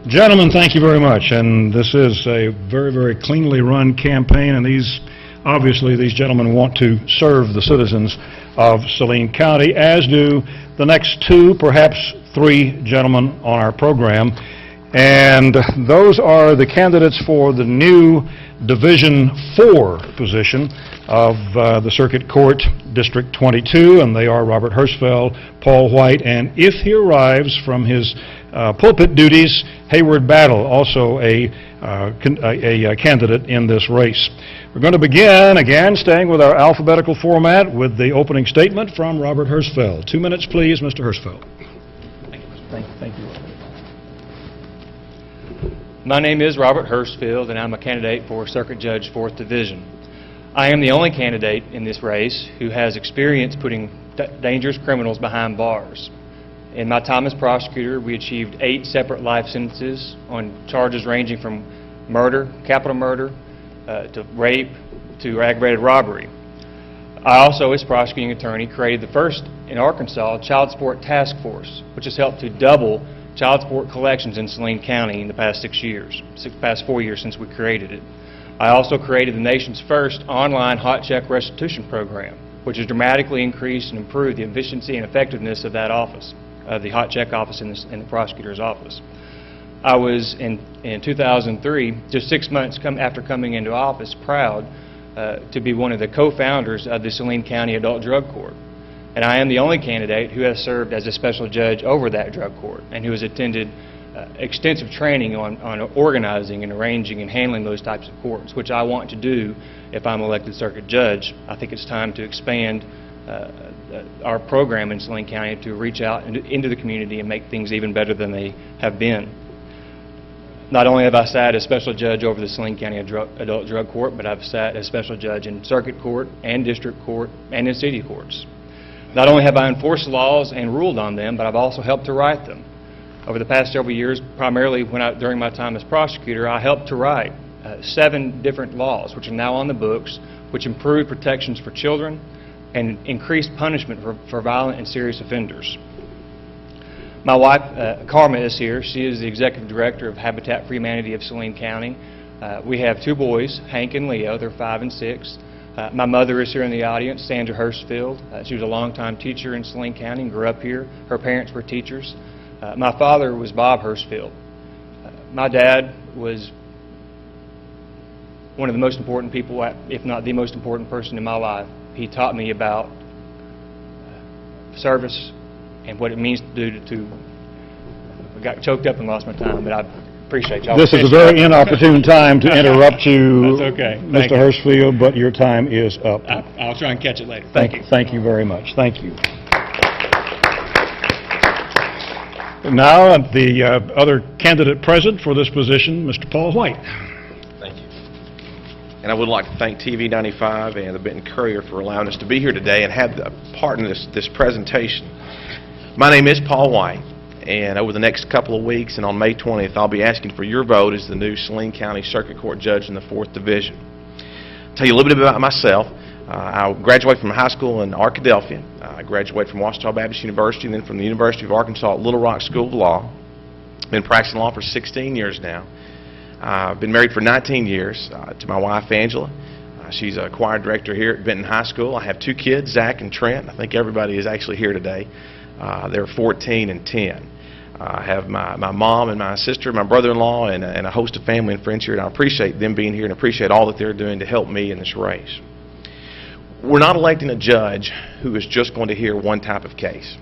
Gentlemen, thank you very much. And this is a very, very cleanly run campaign, and obviously these gentlemen want to serve the citizens of Saline County, as do the next two, perhaps three gentlemen on our program. And those are the candidates for the new Division 4 position of the Circuit Court, District 22, and they are Robert Herzfeld, Paul White, and if he arrives from his pulpit duties, Hayward Battle, also a candidate in this race. We're going to begin, again, staying with our alphabetical format, with the opening statement from Robert Herzfeld. 2 minutes, please, Mr. Herzfeld. Thank you. My name is Robert Herzfeld, and I'm a candidate for Circuit Judge 4th Division. I am the only candidate in this race who has experience putting dangerous criminals behind bars. In my time as prosecutor, we achieved 8 separate life sentences on charges ranging from murder, capital murder, to rape, to aggravated robbery. I also, as prosecuting attorney, created the first in Arkansas Child Support Task Force, which has helped to double child support collections in Saline County in the past 4 years since we created it. I also created the nation's first online hot check restitution program, which has dramatically increased and improved the efficiency and effectiveness of that office, the hot check office in the prosecutor's office. I was, in 2003, just 6 months after coming into office, proud to be one of the co-founders of the Saline County Adult Drug Court. And I am the only candidate who has served as a special judge over that drug court and who has attended extensive training on organizing and arranging and handling those types of courts, which I want to do if I'm elected circuit judge. I think it's time to expand our program in Saline County to reach out into the community and make things even better than they have been. Not only have I sat as special judge over the Saline County Adult Drug Court, but I've sat as special judge in circuit court and district court and in city courts. Not only have I enforced laws and ruled on them, but I've also helped to write them. Over the past several years, primarily during my time as prosecutor, I helped to write 7 different laws, which are now on the books, which improve protections for children and increase punishment for violent and serious offenders. My wife, Karma, is here. She is the executive director of Habitat for Humanity of Saline County. We have 2 boys, Hank and Leo. They're 5 and 6. My mother is here in the audience, Sandra Herzfeld. She was a longtime teacher in Saline County and grew up here. Her parents were teachers. My father was Bob Herzfeld. My dad was one of the most important people, if not the most important person in my life. He taught me about service and what it means to do I got choked up and lost my time, but I appreciate y'all. This is a very inopportune time to interrupt you, That's okay. Mr. Herzfeld, but your time is up. I'll try and catch it later. Thank you. Thank you very much. Thank you. Now, the other candidate present for this position, Mr. Paul White. Thank you. And I would like to thank TV 95 and the Benton Courier for allowing us to be here today and have the part in this presentation. My name is Paul White, and over the next couple of weeks and on May 20th, I'll be asking for your vote as the new Saline County Circuit Court Judge in the 4th Division. I'll tell you a little bit about myself. I graduated from high school in Arkadelphia. I graduated from Ouachita Baptist University and then from the University of Arkansas at Little Rock School of Law. Been practicing law for 16 years now. I've been married for 19 years to my wife, Angela. She's a choir director here at Benton High School. I have 2 kids, Zach and Trent. I think everybody is actually here today. They're 14 and 10. I have my mom and my sister, my brother-in-law, and a host of family and friends here, and I appreciate them being here and appreciate all that they're doing to help me in this race. We're not electing a judge who is just going to hear one type of case.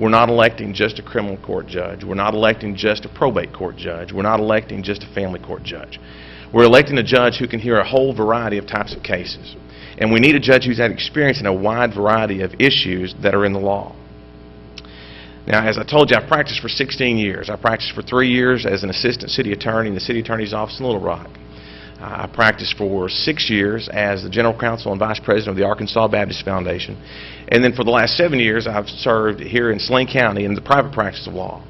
We're not electing just a criminal court judge. We're not electing just a probate court judge. We're not electing just a family court judge. We're electing a judge who can hear a whole variety of types of cases. And we need a judge who's had experience in a wide variety of issues that are in the law. Now, as I told you, I've practiced for 16 years. I practiced for 3 years as an assistant city attorney in the city attorney's office in Little Rock. I practiced for 6 years as the general counsel and vice president of the Arkansas Baptist Foundation. And then for the last 7 years, I've served here in Saline County in the private practice of law.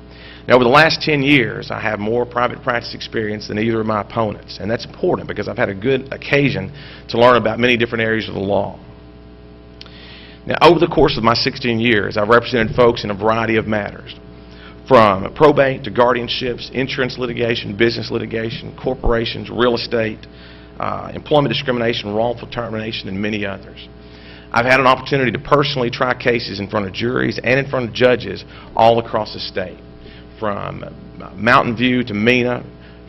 Now, over the last 10 years, I have more private practice experience than either of my opponents. And that's important because I've had a good occasion to learn about many different areas of the law. Now, over the course of my 16 years, I've represented folks in a variety of matters. from probate to guardianships, insurance litigation, business litigation, corporations, real estate, employment discrimination, wrongful termination, and many others. I've had an opportunity to personally try cases in front of juries and in front of judges all across the state, from Mountain View to Mena,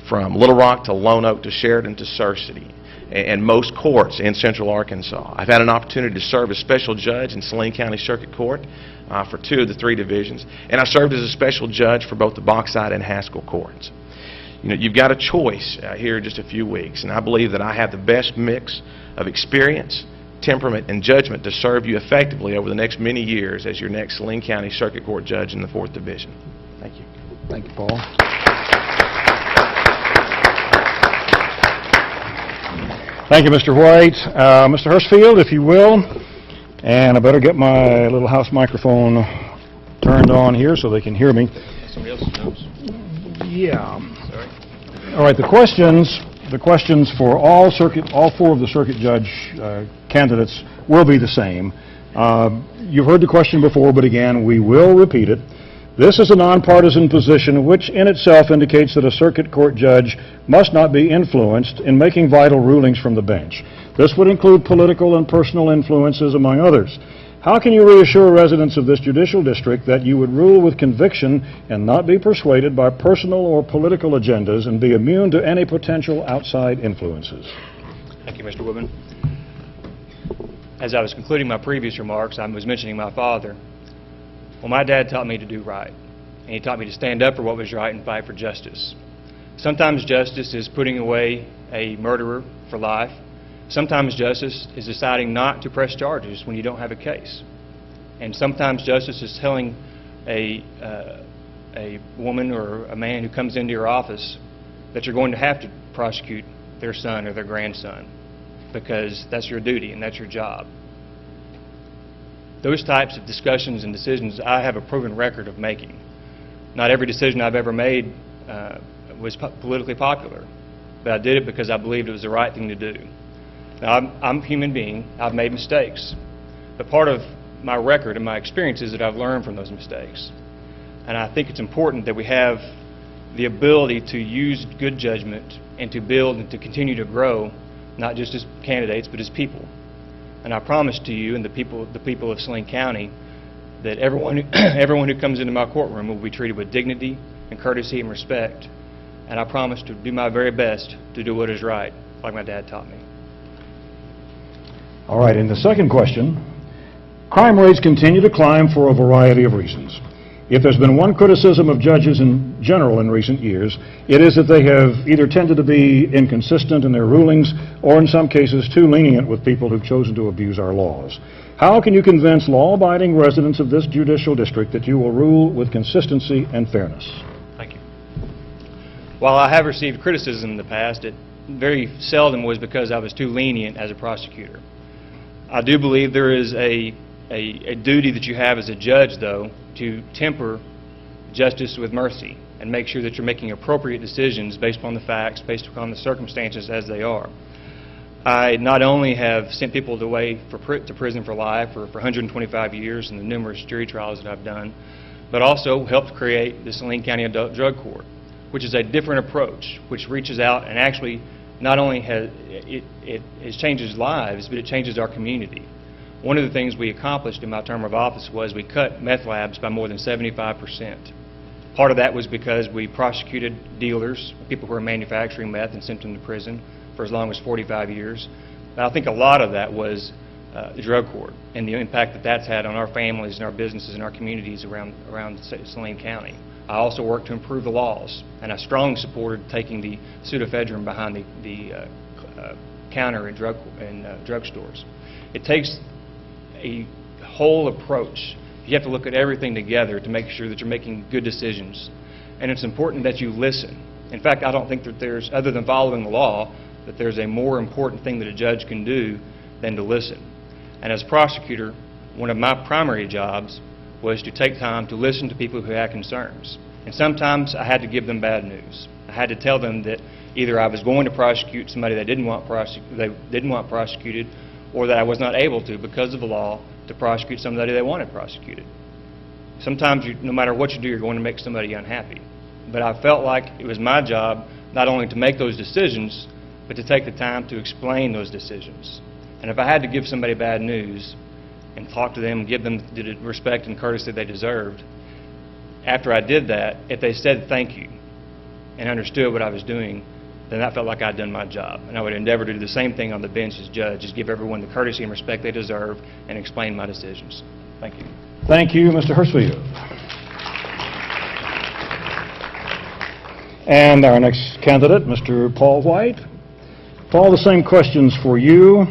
from Little Rock to Lone Oak to Sheridan to Surcity, and most courts in Central Arkansas. I've had an opportunity to serve as special judge in Saline County Circuit Court for 2 of the 3 divisions, and I served as a special judge for both the Bauxite and Haskell courts. You know, you've got a choice here in just a few weeks, and I believe that I have the best mix of experience, temperament, and judgment to serve you effectively over the next many years as your next Saline County Circuit Court judge in the 4th Division. Thank you. Thank you, Paul. Thank you, Mr. White. Mr. Herzfeld, if you will, and I better get my little house microphone turned on here so they can hear me. Somebody else knows. Yeah. Sorry. All right, the questions for all 4 of the circuit judge candidates will be the same. You've heard the question before, but again, we will repeat it. This is a nonpartisan position which in itself indicates that a circuit court judge must not be influenced in making vital rulings from the bench. This would include political and personal influences, among others. How can you reassure residents of this judicial district that you would rule with conviction and not be persuaded by personal or political agendas and be immune to any potential outside influences? Thank you, Mr. Woodman. As I was concluding my previous remarks, I was mentioning my father. Well, my dad taught me to do right, and he taught me to stand up for what was right and fight for justice. Sometimes justice is putting away a murderer for life. Sometimes justice is deciding not to press charges when you don't have a case. And sometimes justice is telling a woman or a man who comes into your office that you're going to have to prosecute their son or their grandson because that's your duty and that's your job. Those types of discussions and decisions I have a proven record of making. Not every decision I've ever made was politically popular, but I did it because I believed it was the right thing to do. Now, I'm a human being. I've made mistakes, but part of my record and my experience is that I've learned from those mistakes. And I think it's important that we have the ability to use good judgment and to build and to continue to grow, not just as candidates, but as people. And I promise to you and the people of Saline County that everyone who comes into my courtroom will be treated with dignity and courtesy and respect. And I promise to do my very best to do what is right, like my dad taught me. All right, and the second question, crime rates continue to climb for a variety of reasons. If there's been one criticism of judges in general in recent years, it is that they have either tended to be inconsistent in their rulings or in some cases too lenient with people who've chosen to abuse our laws. How can you convince law-abiding residents of this judicial district that you will rule with consistency and fairness? Thank you. While I have received criticism in the past, it very seldom was because I was too lenient as a prosecutor. I do believe there is a duty that you have as a judge, though, to temper justice with mercy and make sure that you're making appropriate decisions based upon the facts, based upon the circumstances as they are. I not only have sent people away to prison for life for 125 years in the numerous jury trials that I've done, but also helped create the Saline County Adult Drug Court, which is a different approach, which reaches out and actually not only it changes lives, but it changes our community. One of the things we accomplished in my term of office was we cut meth labs by more than 75%. Part of that was because we prosecuted dealers, people who were manufacturing meth, and sent them to prison for as long as 45 years. But I think a lot of that was the drug court and the impact that that's had on our families and our businesses and our communities around Saline County. I also worked to improve the laws, and I strongly supported taking the pseudoephedrine behind the counter in drugstores. It takes a whole approach. You have to look at everything together to make sure that you're making good decisions. And it's important that you listen. In fact, I don't think that there's, other than following the law, that there's a more important thing that a judge can do than to listen. And as a prosecutor, one of my primary jobs was to take time to listen to people who had concerns. And sometimes I had to give them bad news. I had to tell them that either I was going to prosecute somebody they didn't want prosecuted, or that I was not able to, because of the law, to prosecute somebody they wanted prosecuted. Sometimes, no matter what you do, you're going to make somebody unhappy. But I felt like it was my job not only to make those decisions, but to take the time to explain those decisions. And if I had to give somebody bad news and talk to them, give them the respect and courtesy they deserved, after I did that, if they said thank you and understood what I was doing, then I felt like I'd done my job. And I would endeavor to do the same thing on the bench as judge, just give everyone the courtesy and respect they deserve and explain my decisions. Thank you. Thank you, Mr. Herzfeld. And our next candidate, Mr. Paul White. Paul, the same questions for you.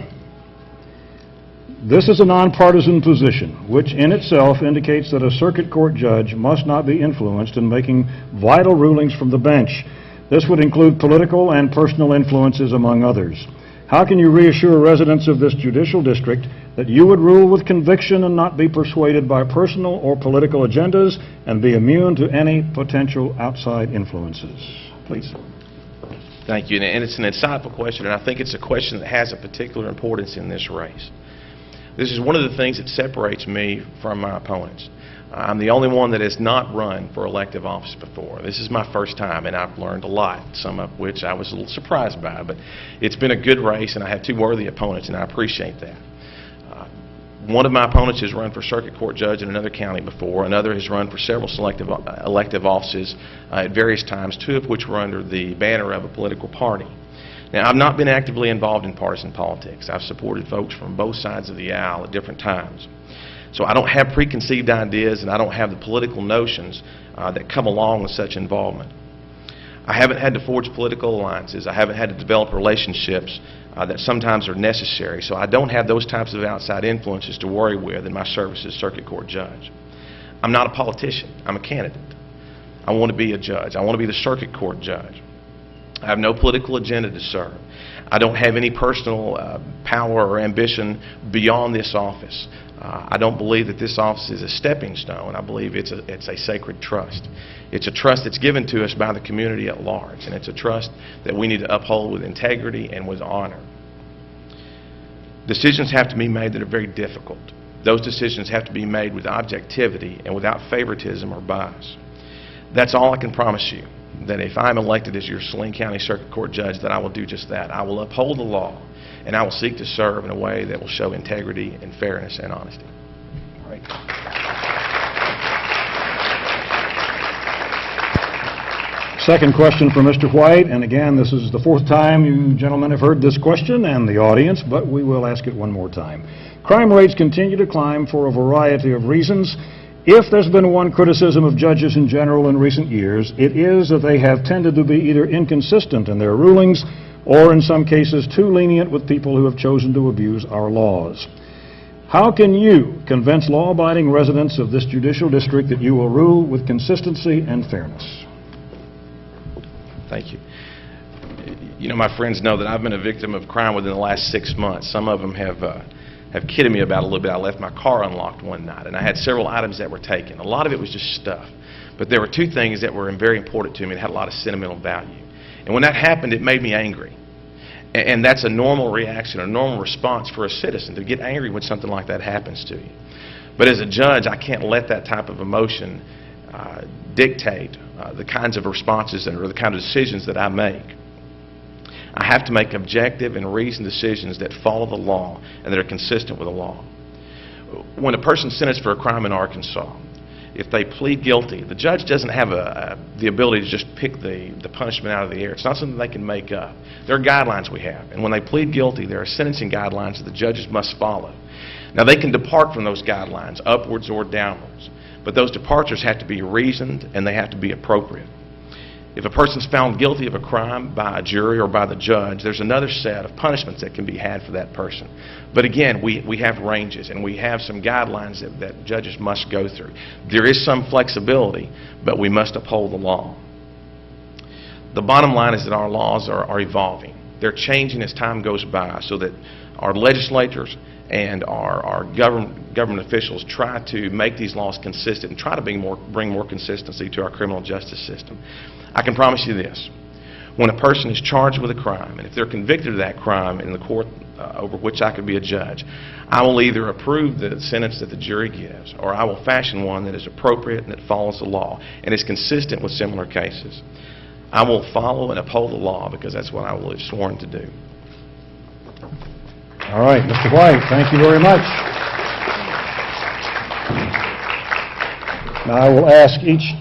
This is a nonpartisan position, which in itself indicates that a circuit court judge must not be influenced in making vital rulings from the bench. This would include political and personal influences, among others. How can you reassure residents of this judicial district that you would rule with conviction and not be persuaded by personal or political agendas and be immune to any potential outside influences? Please. Thank you, and it's an insightful question, and I think it's a question that has a particular importance in this race. This is one of the things that separates me from my opponents. I'm the only one that has not run for elective office before. This is my first time, and I've learned a lot, some of which I was a little surprised by, but it's been a good race, and I have two worthy opponents, and I appreciate that. One of my opponents has run for circuit court judge in another county before. Another has run for several elective offices at various times, two of which were under the banner of a political party. Now, I've not been actively involved in partisan politics. I've supported folks from both sides of the aisle at different times. So I don't have preconceived ideas, and I don't have the political notions that come along with such involvement. I haven't had to forge political alliances. I haven't had to develop relationships that sometimes are necessary. So I don't have those types of outside influences to worry with in my service as circuit court judge. I'm not a politician. I'm a candidate. I want to be a judge. I want to be the circuit court judge. I have no political agenda to serve. I don't have any personal power or ambition beyond this office. I don't believe that this office is a stepping stone. I believe it's a sacred trust. It's a trust that's given to us by the community at large, and it's a trust that we need to uphold with integrity and with honor. Decisions have to be made that are very difficult. Those decisions have to be made with objectivity and without favoritism or bias. That's all I can promise you, that if I'm elected as your Saline County Circuit Court Judge, that I will do just that. I will uphold the law, and I will seek to serve in a way that will show integrity and fairness and honesty. All right. Second question for Mr. White, and again, this is the fourth time you gentlemen have heard this question, and the audience, but we will ask it one more time. Crime rates continue to climb for a variety of reasons. If there's been one criticism of judges in general in recent years, it is that they have tended to be either inconsistent in their rulings or in some cases too lenient with people who have chosen to abuse our laws. How can you convince law-abiding residents of this judicial district that you will rule with consistency and fairness? Thank you. You know, my friends know that I've been a victim of crime within the last 6 months. Some of them have kidded me about it a little bit. I left my car unlocked one night, and I had several items that were taken. A lot of it was just stuff. But there were two things that were very important to me that had a lot of sentimental value. And when that happened, it made me angry. And that's a normal reaction, a normal response for a citizen, to get angry when something like that happens to you. But as a judge, I can't let that type of emotion dictate the kinds of responses or the kind of decisions that I make. I have to make objective and reasoned decisions that follow the law and that are consistent with the law. When a person's sentenced for a crime in Arkansas, if they plead guilty, the judge doesn't have the ability to just pick the punishment out of the air. It's not something they can make up. There are guidelines we have, and when they plead guilty, there are sentencing guidelines that the judges must follow. Now, they can depart from those guidelines, upwards or downwards, but those departures have to be reasoned and they have to be appropriate. If a person's found guilty of a crime by a jury or by the judge, there's another set of punishments that can be had for that person. But again, we have ranges and we have some guidelines that judges must go through. There is some flexibility, but we must uphold the law. The bottom line is that our laws are evolving. They're changing as time goes by, so that our legislators and our government officials try to make these laws consistent and try to bring more consistency to our criminal justice system. I can promise you this: when a person is charged with a crime, and if they're convicted of that crime in the court over which I could be a judge. I will either approve the sentence that the jury gives, or I will fashion one that is appropriate and that follows the law and is consistent with similar cases. I will follow and uphold the law because that's what I will have sworn to do. All right, Mr. White, thank you very much. Now, I will ask each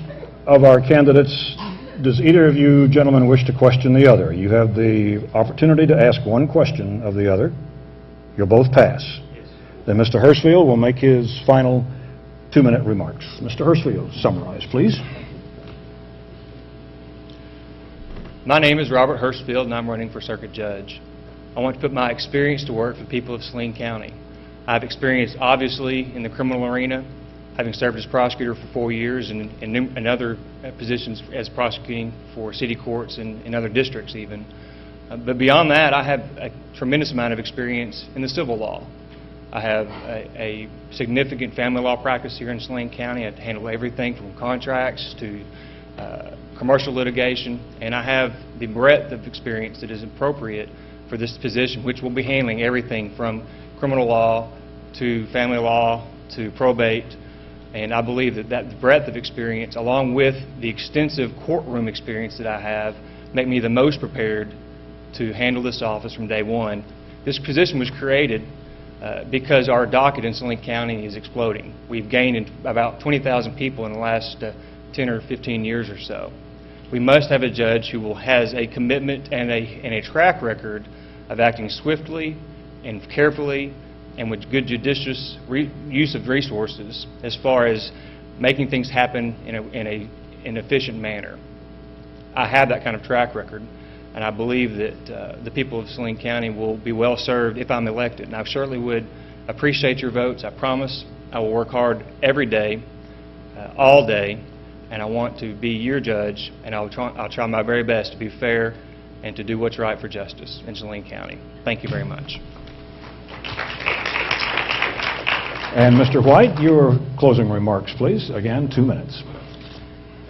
of our candidates, does either of you gentlemen wish to question the other? You have the opportunity to ask one question of the other. You'll both pass. Yes. Then Mr. Herzfeld will make his final 2-minute remarks. Mr. Herzfeld, summarize, please. My name is Robert Herzfeld, and I'm running for Circuit Judge. I want to put my experience to work for the people of Saline County. I have experience, obviously, in the criminal arena, having served as prosecutor for 4 years and in other positions as prosecuting for city courts and in other districts even. But beyond that, I have a tremendous amount of experience in the civil law. I have a significant family law practice here in Saline County. I handle everything from contracts to commercial litigation, and I have the breadth of experience that is appropriate for this position, which will be handling everything from criminal law to family law to probate. And I believe that breadth of experience, along with the extensive courtroom experience that I have, make me the most prepared to handle this office from day one. This position was created because our docket in Saline County is exploding. We've gained about 20,000 people in the last 10 or 15 years or so. We must have a judge who has a commitment and a track record of acting swiftly and carefully and with good judicious use of resources as far as making things happen in an efficient manner. I have that kind of track record, and I believe that the people of Saline County will be well served if I'm elected. And I certainly would appreciate your votes. I promise I will work hard every day, all day, and I want to be your judge, and I'll try my very best to be fair and to do what's right for justice in Saline County. Thank you very much. And Mr. White, your closing remarks, please. Again, 2 minutes.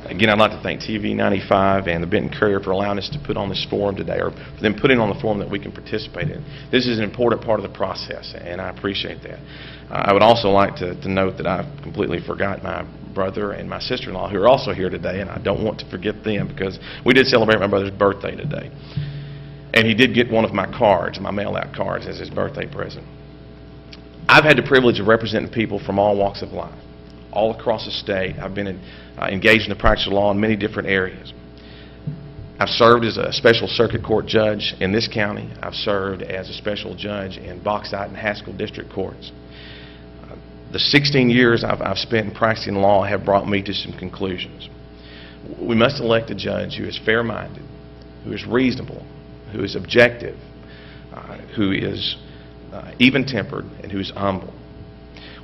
Again, I'd like to thank TV 95 and the Benton Courier for allowing us to put on this forum today, or for them putting on the forum that we can participate in. This is an important part of the process, and I appreciate that. I would also like to note that I completely forgot my brother and my sister-in-law, who are also here today, and I don't want to forget them because we did celebrate my brother's birthday today. And he did get one of my cards, my mail-out cards, as his birthday present. I've had the privilege of representing people from all walks of life, all across the state. I've been engaged in the practice of law in many different areas. I've served as a special circuit court judge in this county. I've served as a special judge in Bauxite and Haskell district courts. The 16 years I've spent in practicing law have brought me to some conclusions. We must elect a judge who is fair-minded, who is reasonable, who is objective, who is even-tempered, and who is humble.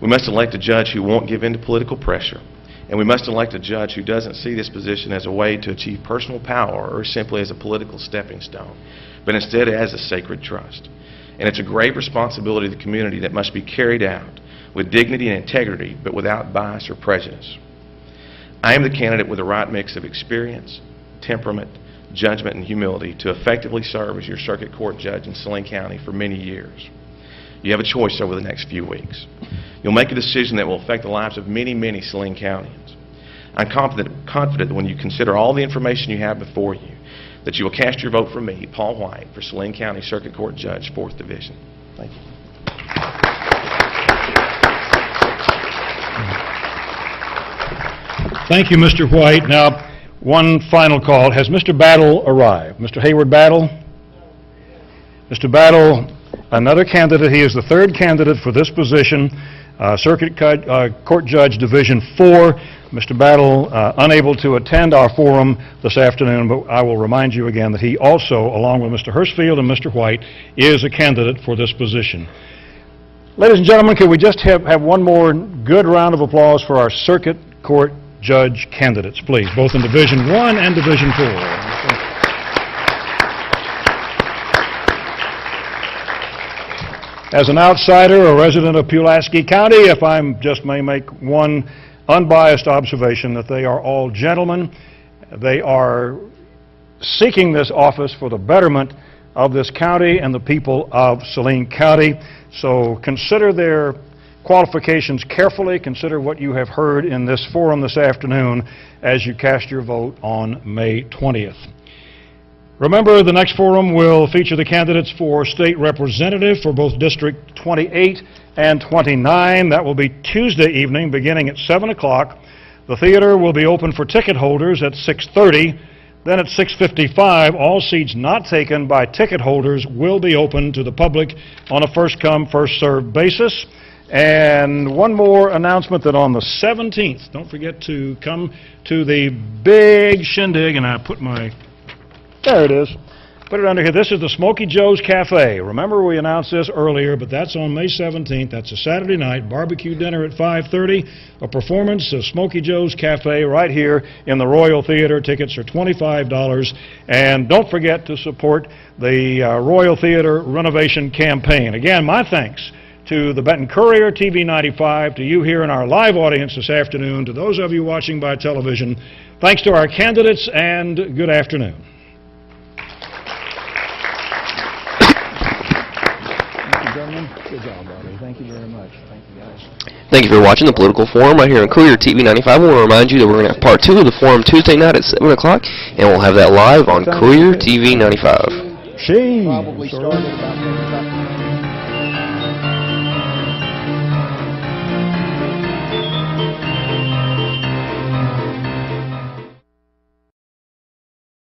We must elect a judge who won't give in to political pressure, and we must elect a judge who doesn't see this position as a way to achieve personal power or simply as a political stepping stone, but instead as a sacred trust. And it's a grave responsibility of the community that must be carried out with dignity and integrity, but without bias or prejudice. I am the candidate with the right mix of experience, temperament, judgment, and humility to effectively serve as your circuit court judge in Saline County for many years. You have a choice over the next few weeks. You'll make a decision that will affect the lives of many, many Saline Countyans. I'm confident that when you consider all the information you have before you, that you will cast your vote for me, Paul White, for Saline County Circuit Court Judge, 4th Division. Thank you. Thank you, Mr. White. Now, one final call. Has Mr. Battle arrived? Mr. Hayward Battle? Mr. Battle, another candidate. He is the third candidate for this position, Circuit Court Judge Division 4. Mr. Battle, unable to attend our forum this afternoon, but I will remind you again that he also, along with Mr. Herzfeld and Mr. White, is a candidate for this position. Ladies and gentlemen, could we just have one more good round of applause for our Circuit Court Judge candidates, please, both in Division 1 and Division 4. As an outsider, a resident of Pulaski County, if I just may make one unbiased observation, that they are all gentlemen. They are seeking this office for the betterment of this county and the people of Saline County. So consider their qualifications carefully. Consider what you have heard in this forum this afternoon as you cast your vote on May 20th. Remember, the next forum will feature the candidates for state representative for both District 28 and 29. That will be Tuesday evening beginning at 7 o'clock. The theater will be open for ticket holders at 6:30. Then at 6:55, all seats not taken by ticket holders will be open to the public on a first-come, first-served basis. And one more announcement, that on the 17th, don't forget to come to the big shindig, and I put my, there it is, put it under here. This is the Smoky Joe's Cafe. Remember, we announced this earlier, but that's on May 17th. That's a Saturday night, barbecue dinner at 5:30, a performance of Smoky Joe's Cafe right here in the Royal Theater. Tickets are $25. And don't forget to support the Royal Theater renovation campaign. Again, my thanks to the Benton Courier, TV 95, to you here in our live audience this afternoon, to those of you watching by television. Thanks to our candidates, and good afternoon. Thank you, gentlemen. Good job, Bobby. Thank you very much. Thank you, guys. Thank you for watching the Political Forum right here on Courier TV 95. I want to remind you that we're going to have part 2 of the forum Tuesday night at 7 o'clock, and we'll have that live on Courier TV 95. She probably started about